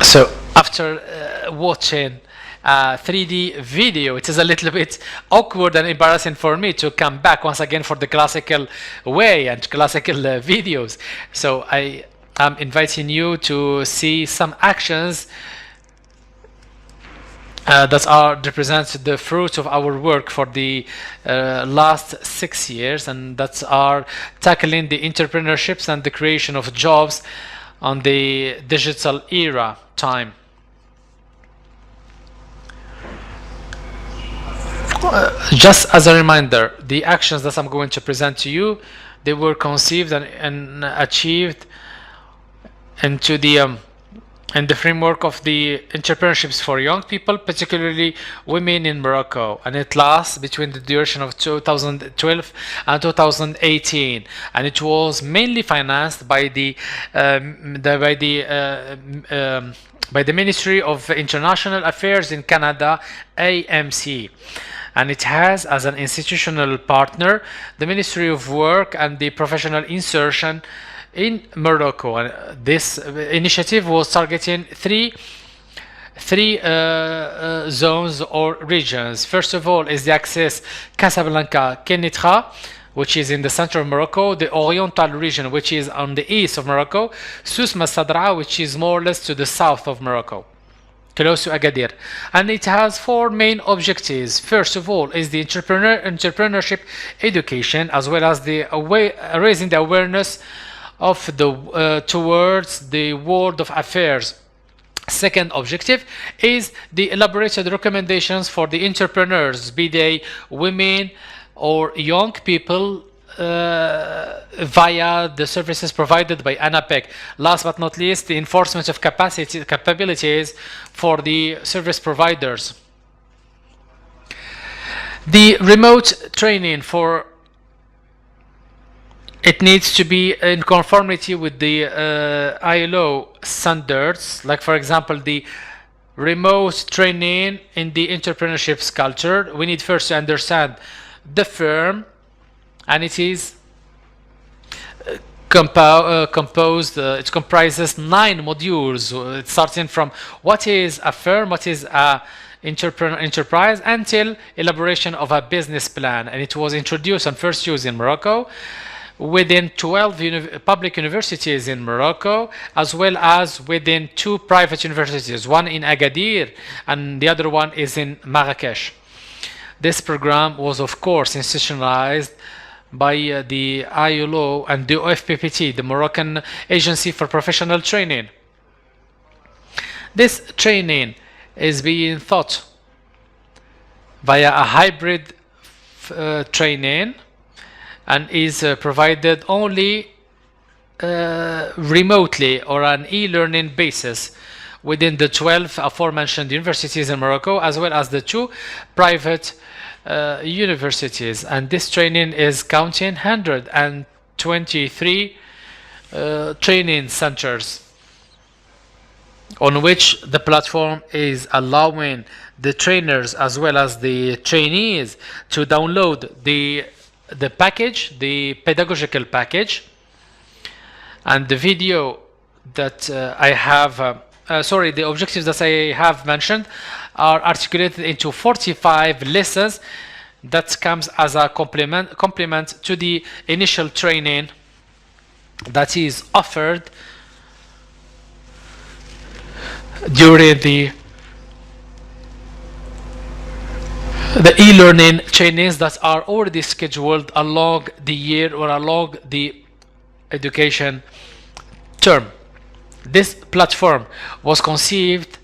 So after watching a 3D video, it is a little bit awkward and embarrassing for me to come back once again for the classical way and classical videos. So I am inviting you to see some actions that are represent the fruit of our work for the last 6 years, and that are tackling the entrepreneurships and the creation of jobs on the digital era time. Just as a reminder, the actions that I'm going to present to you, they were conceived and achieved into the in the framework of the entrepreneurships for young people, particularly women in Morocco, and it lasts between the duration of 2012 and 2018, and it was mainly financed by by the Ministry of International Affairs in Canada, AMC. And it has as an institutional partner the Ministry of Work and the Professional Insertion in Morocco. And this initiative was targeting three zones or regions. First of all is the axis Casablanca-Kenitra, which is in the center of Morocco, the Oriental region, which is on the east of Morocco, Souss Massadra, which is more or less to the south of Morocco, close to Agadir. And it has four main objectives. First of all is the entrepreneurship education, as well as the raising the awareness of the towards the world of affairs. Second objective is the elaborated recommendations for the entrepreneurs, be they women or young people, via the services provided by ANAPEC. Last but not least, the enforcement of capabilities for the service providers. The remote training for it needs to be in conformity with the ILO standards, like for example the remote training in the entrepreneurship culture. We need first to understand the firm, and it is composed, it comprises 9 modules, starting from what is a firm, what is a enterprise, until elaboration of a business plan. And it was introduced and first used in Morocco within 12 public universities in Morocco, as well as within 2 private universities, one in Agadir and the other one is in Marrakesh. This program was of course institutionalized by the ILO and the OFPPT, the Moroccan Agency for Professional Training. This training is being taught via a hybrid training, and is provided only remotely or an e-learning basis within the 12 aforementioned universities in Morocco, as well as the 2 private universities. And this training is counting 123 training centers, on which the platform is allowing the trainers as well as the trainees to download the package, the pedagogical package, and the video that I have, the objectives that I have mentioned are articulated into 45 lessons that comes as a complement to the initial training that is offered during the e-learning trainings that are already scheduled along the year or along the education term. This platform was conceived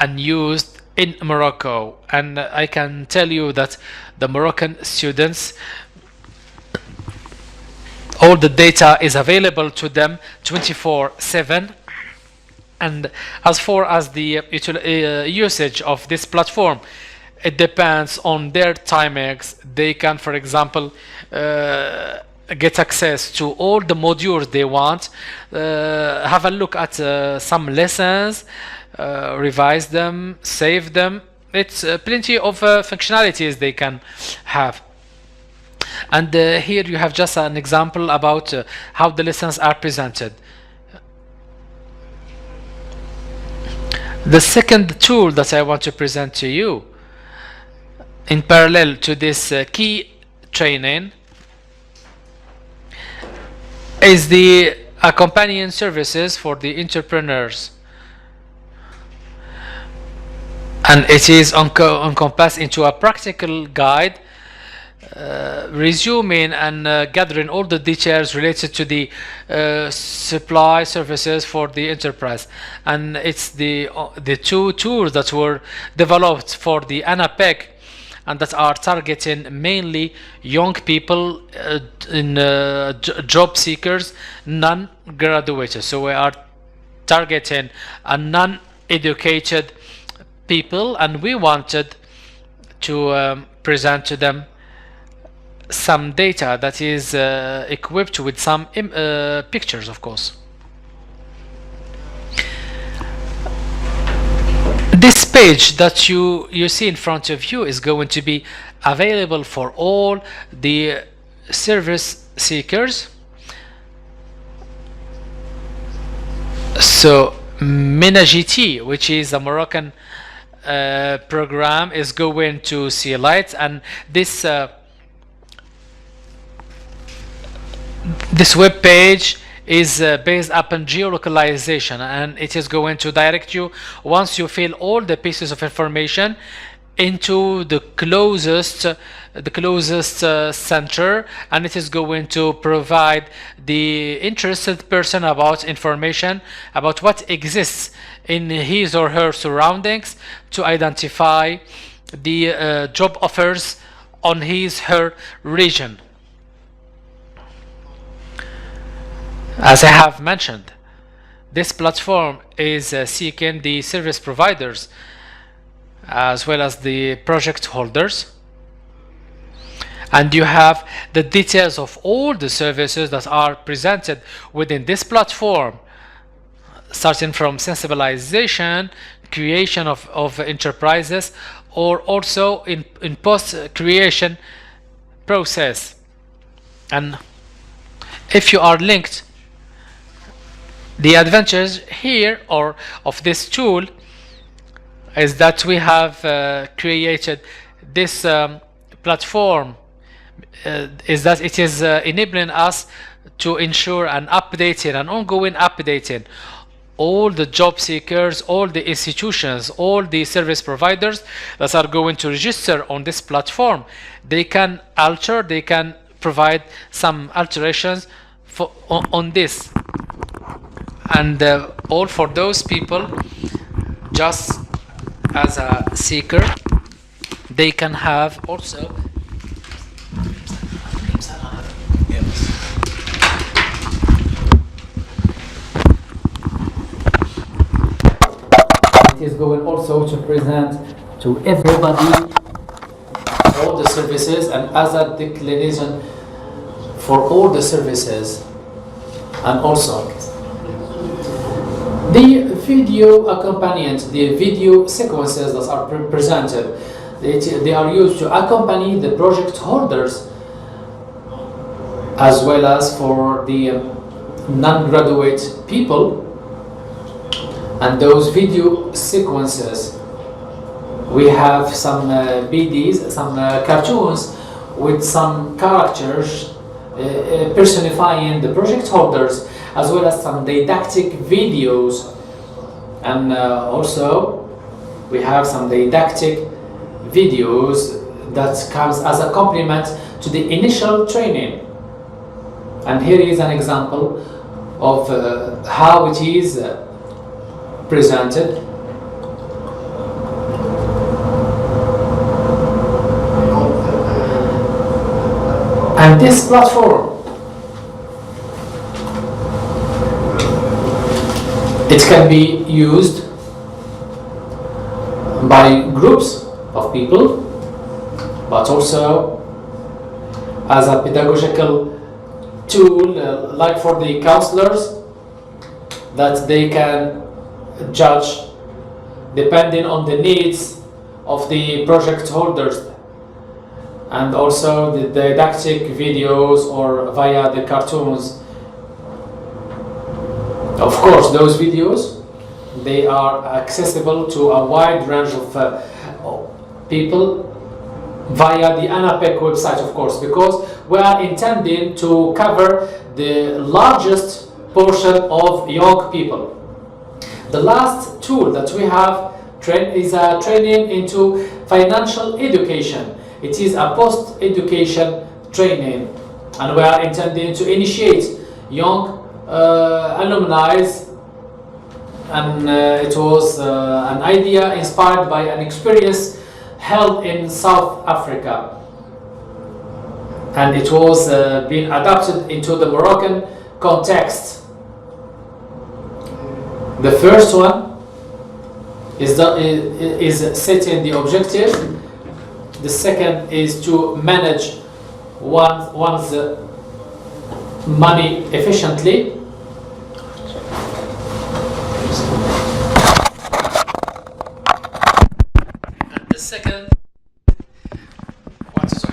and used in Morocco, and I can tell you that the Moroccan students, all the data is available to them 24/7. And as far as the usage of this platform, it depends on their timings. They can, for example, get access to all the modules they want, have a look at some lessons, revise them, save them. It's plenty of functionalities they can have. And here you have just an example about how the lessons are presented. The second tool that I want to present to you in parallel to this key training is the accompanying services for the entrepreneurs, and it is encompassed into a practical guide resuming and gathering all the details related to the supply services for the enterprise. And it's the two tools that were developed for the ANAPEC and that are targeting mainly young people in job seekers, non-graduated. So we are targeting a non-educated people, and we wanted to present to them some data that is equipped with some pictures, of course. This page that you see in front of you is going to be available for all the service seekers. So MENA-GT, which is a Moroccan program, is going to see light, and this web page is based upon geolocalization, and it is going to direct you, once you fill all the pieces of information, into the closest center, and it is going to provide the interested person about information about what exists in his or her surroundings to identify the job offers on his/her region. As I have mentioned, this platform is seeking the service providers as well as the project holders, and you have the details of all the services that are presented within this platform, starting from sensibilization, creation of enterprises, or also in post-creation process. And if you are linked, the advantage here or of this tool is that we have created this platform, is that it is enabling us to ensure an ongoing updating all the job seekers, all the institutions, all the service providers that are going to register on this platform. They can alter, they can provide some alterations on this. And all for those people, just as a seeker, they can have also it is going also to present to everybody all the services and other declaration for all the services, and also the video accompaniment, the video sequences that are presented. They are used to accompany the project holders as well as for the non-graduate people. And those video sequences, we have some BDs, some cartoons with some characters personifying the project holders, as well as some didactic videos, and also we have some didactic videos that comes as a complement to the initial training. And here is an example of how it is presented. And this platform, it can be used by groups of people, but also as a pedagogical tool, like for the counselors, that they can judge depending on the needs of the project holders, and also the didactic videos or via the cartoons. Of course, those videos They are accessible to a wide range of people via the ANAPEC website, of course, because we are intending to cover the largest portion of young people. The last tool that we have is a training into financial education. It is a post-education training, and we are intending to initiate young alumni, and it was an idea inspired by an experience held in South Africa, and it was being adapted into the Moroccan context. The first one is setting the objective. The second is to manage one's money efficiently. And the second,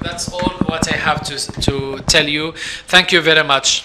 that's all what I have to tell you. Thank you very much.